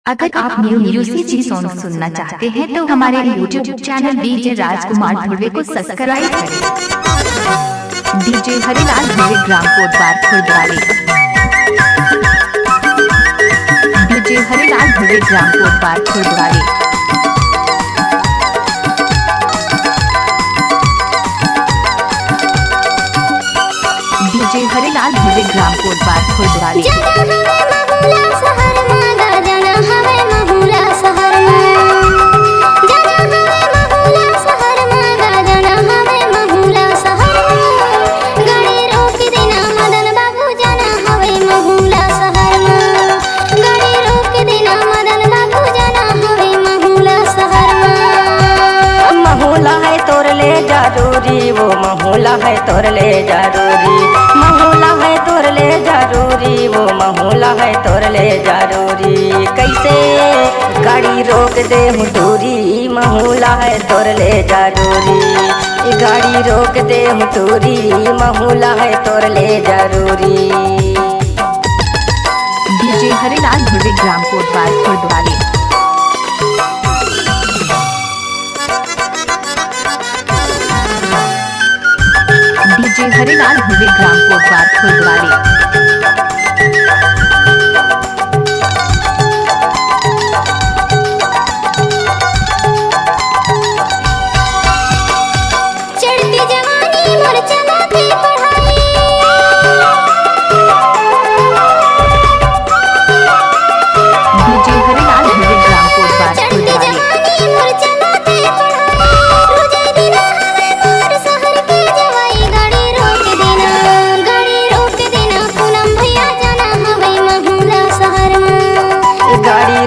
अगर आप new music song सुनना चाहते हैं तो हमारे यूट्यूब चैनल डीजे राजकुमार धुर्वे को सब्सक्राइब करें। DJ Harilal Dhurve gram कोटबार खुर्दवाली। DJ Harilal Dhurve gram कोटबार खुर्दवाली। DJ Harilal Dhurve gram कोटबार खुर्दवाली। जरूरी वो महुला है तोर ले जरूरी, महुला है तोर ले जरूरी, वो महुला है तोर ले जरूरी। कैसे गाड़ी रोक दे हूँ दूरी, महुला है तोर ले जरूरी। गाड़ी रोक दे हूँ दूरी, महुला है तोर ले जरूरी। DJ Harilal Dhurve gram कोटबार खुर्दवाली। DJ Harilal Dhurve gram कोटबार खुर्दवाली। चढ़ती जवानी मोर चलाती पढ़ाई, डीजे हरिलाल धुर्वे ग्राम कोटबार खुर्दवाली।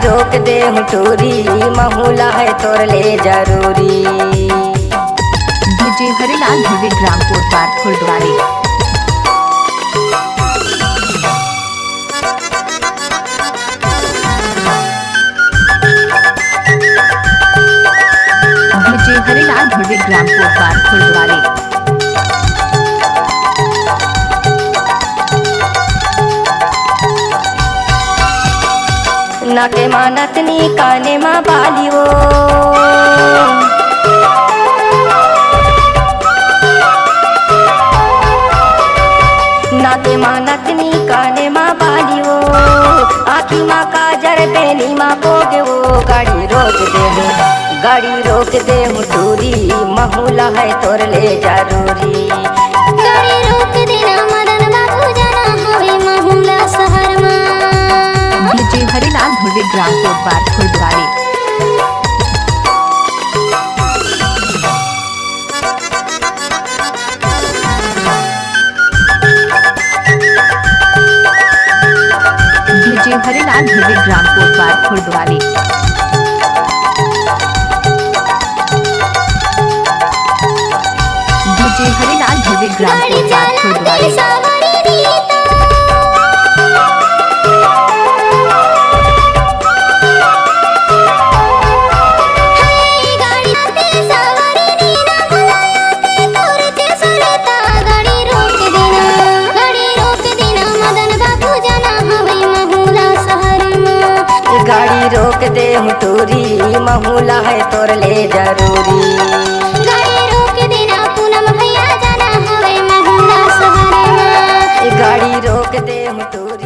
रोक दे हूँ टूरी, महुला है तोर ले जरूरी। DJ Harilal Dhurve gram कोटबार खुर्दवाली। DJ Harilal Dhurve gram कोटबार खुर्दवाली। नाके मानत नी काने मा बालियो, नाके मानत नी काने मा बालियो, आँखी मा काजर बेनी मा पोगे वो। गाड़ी रोक दे हूँ, गाड़ी रोक दे हूँ दूरी, महुला है तोर ले जरूरी। गाड़ी रोक देना मदन बाबू जाना हवे महुला शहर में। DJ Harilal Dhurve gram कोटबार खुर्दवाली। DJ Harilal Dhurve gram कोटबार खुर्दवाली। DJ Harilal Dhurve gram कोटबार खुर्दवाली। गाड़ी रोक दे हूँ टूरी, महुला है तोर ले जरूरी। गाड़ी रोक देना पूनम भैया जाना हवे महुला शहर में। गाड़ी रोक दे हूँ टूरी।